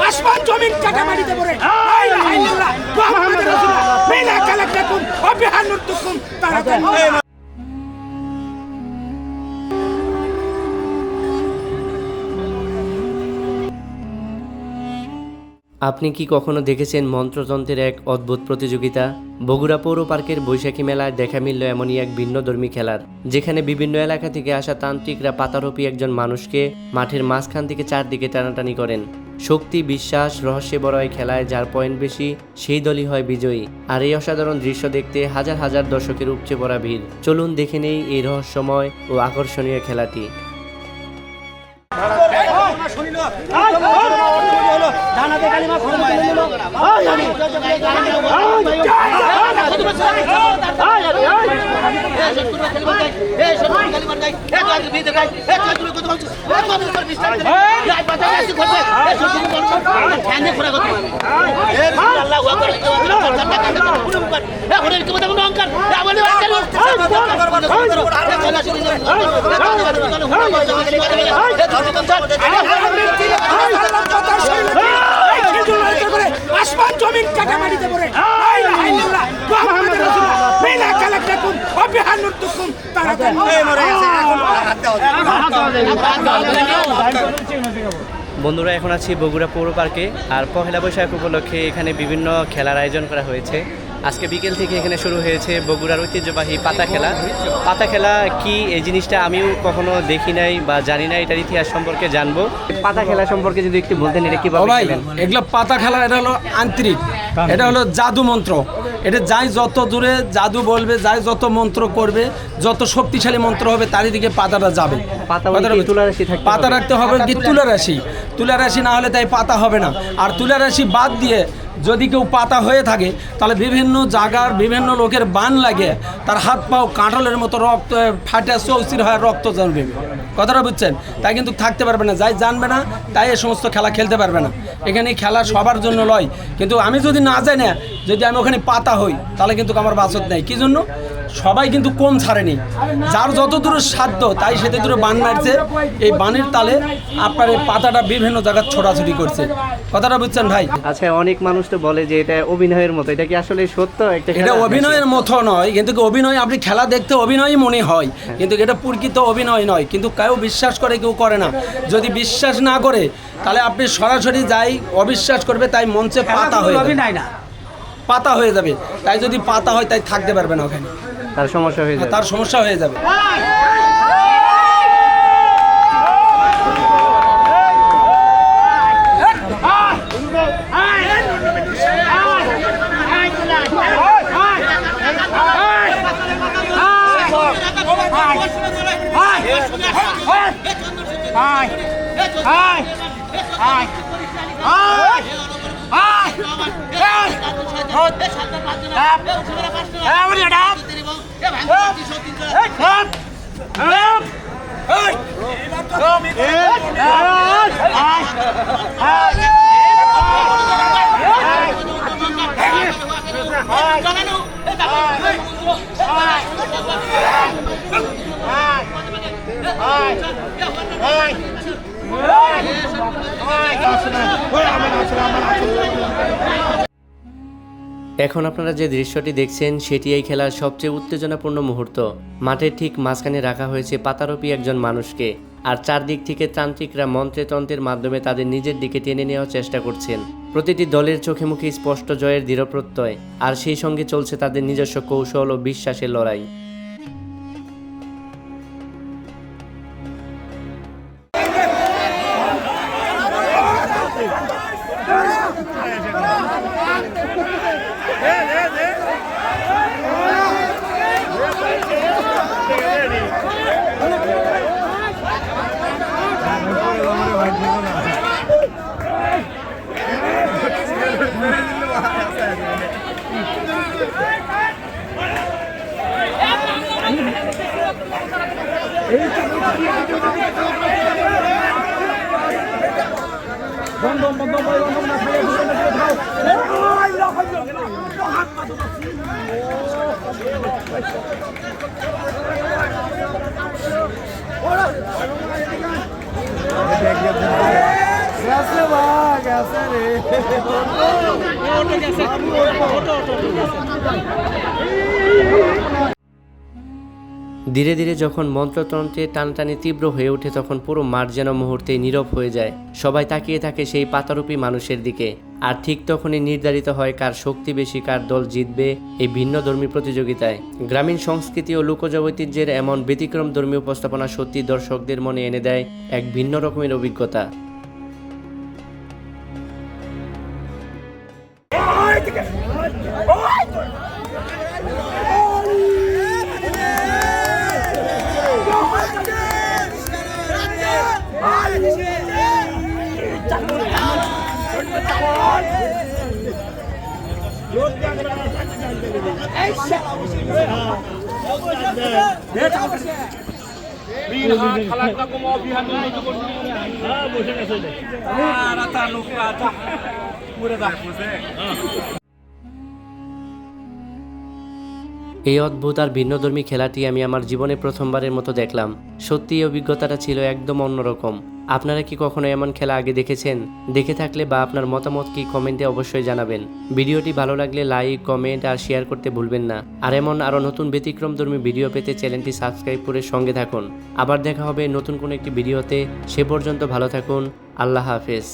আসমান জমিন কাটা মাটিতে পড়ে আপনি কি কখনো দেখেছেন মন্ত্রতন্ত্রের এক অদ্ভুত প্রতিযোগিতা? বগুড়া পৌর পার্কের বৈশাখী মেলায় দেখা মিলল এমনই এক ভিন্নধর্মী খেলার, যেখানে বিভিন্ন এলাকা থেকে আসা তান্ত্রিকরা পাতারোপী একজন মানুষকে মাঠের মাঝখান থেকে চারদিকে টানাটানি করেন। শক্তি, বিশ্বাস, রহস্যে বড় এই খেলায় যার পয়েন্ট বেশি সেই দলই হয় বিজয়ী। আর এই অসাধারণ দৃশ্য দেখতে হাজার হাজার দর্শকের উপচে পড়া ভিড়। চলুন দেখে নেই এই রহস্যময় ও আকর্ষণীয় খেলাটি। আসমান জমিন কাটা মাটিতে পড়ে বন্ধুরা, এখন আছি বগুড়া পৌর পার্কে। আর পহেলা বৈশাখ উপলক্ষে এখানে বিভিন্ন খেলার আয়োজন করা হয়েছে। আজকে বিকেল থেকে এখানে শুরু হয়েছে বগুড়ার ঐতিহ্যবাহী পাতা খেলা। পাতা খেলা কি, এই জিনিসটা আমিও কখনো দেখি নাই বা জানি না, এটার ইতিহাস সম্পর্কে জানবো। পাতা খেলা সম্পর্কে যদি একটু বলতেন, এটা কিভাবে খেলেন? এগুলো পাতা খেলা, এটা হলো আন্তরিক, এটা হলো জাদু মন্ত্র। এটা যাই যত দূরে জাদু বলবে, যাই যত মন্ত্র করবে, যত শক্তিশালী মন্ত্র হবে তারই দিকে পাতাটা যাবে। পাতা রাখতে হবে কি তুলা রাশি না হলে তাই পাতা হবে না। আর তুলা রাশি বাদ দিয়ে যদি কেউ পাতা হয়ে থাকে তাহলে বিভিন্ন জায়গার বিভিন্ন লোকের বান লাগে, তার হাত পাও কাঁঠালের মতো রক্ত ফাটে চৌচির হয়, রক্ত জমবে। কথাটা বুঝছেন? তাই কিন্তু থাকতে পারবে না, যাই জানবে না তাই এই সমস্ত খেলা খেলতে পারবে না। এখানে খেলা সবার জন্য লয়, কিন্তু আমি যদি না যাই না, যদি আমি ওখানে পাতা হই তাহলে কিন্তু আমার বাঁচত নেই। কি জন্য? সবাই কিন্তু কম ছাড়েনি, যার যত দূর সাধ্য তাই সেতে দূরে বান মারছে। এই বানের তালে আপনার এই পাতাটা বিভিন্ন জায়গায় ছোটাছুটি করছে। কথাটা বুঝছেন ভাই? আচ্ছা, অনেক মানুষ তো বলে যে এটা অভিনয়ের মতো, এটা কি আসলে সত্য? এটা অভিনয়ের মতো নয়, কিন্তু অভিনয় আপনি খেলা দেখতে অভিনয় মনে হয়, কিন্তু এটা প্রকৃত অভিনয় নয়। কিন্তু কেউ বিশ্বাস করে, কেউ করে না। যদি বিশ্বাস না করে তাহলে আপনি সরাসরি যাই অবিশ্বাস করবে, তাই মঞ্চে পাতা হয়ে যাবে, পাতা হয়ে যাবে। তাই যদি পাতা হয় তাই থাকতে পারবে না, ওখানে তার সমস্যা হয়ে যাবে, তার সমস্যা হয়ে যাবে। এখন আপনারা যে দৃশ্যটি দেখছেন সেটি এই খেলার সবচেয়ে উত্তেজনাপূর্ণ মুহূর্ত। মাঠের ঠিক মাঝখানে রাখা হয়েছে পাতারোপী একজন মানুষকে, আর চারদিক থেকে তান্ত্রিকরা মন্ত্রে তন্ত্রের মাধ্যমে তাদের নিজের দিকে টেনে নেওয়ার চেষ্টা করছেন। প্রতিটি দলের চোখে মুখে স্পষ্ট জয়ের দৃঢ় প্রত্যয়, আর সেই সঙ্গে চলছে তাদের নিজস্ব কৌশল ও বিশ্বাসের লড়াই। ধীরে ধীরে যখন মন্ত্রতন্ত্রের টানটানি তীব্র হয়ে ওঠে তখন পুরো মাঠ যেন মুহূর্তেই নীরব হয়ে যায়। সবাই তাকিয়ে থাকে সেই পাতারূপী মানুষের দিকে। আর ঠিক তখনই নির্ধারিত হয় কার শক্তি বেশি, কার দল জিতবে এই ভিন্নধর্মী প্রতিযোগিতায়। গ্রামীণ সংস্কৃতি ও লোকজ ঐতিহ্যের এমন ব্যতিক্রম ধর্মী উপস্থাপনা সত্যি দর্শকদের মনে এনে দেয় এক ভিন্ন রকমের অভিজ্ঞতা। এই অদ্ভুত আর ভিন্নধর্মী খেলাটি আমি আমার জীবনে প্রথমবারের মতো দেখলাম। সত্যি এই অভিজ্ঞতাটা ছিল একদম অন্যরকম। আপনারা কি কখনো এমন খেলা আগে দেখেছেন? দেখে থাকলে বা আপনার মতামত কি কমেন্টে অবশ্যই জানাবেন। ভিডিওটি ভালো লাগলে লাইক, কমেন্ট আর শেয়ার করতে ভুলবেন না। আর এমন আরও নতুন ব্যতিক্রমধর্মী ভিডিও পেতে চ্যানেলটি সাবস্ক্রাইব করে সঙ্গে থাকুন। আবার দেখা হবে নতুন কোনো একটি ভিডিওতে। সে পর্যন্ত ভালো থাকুন। আল্লাহ হাফেজ।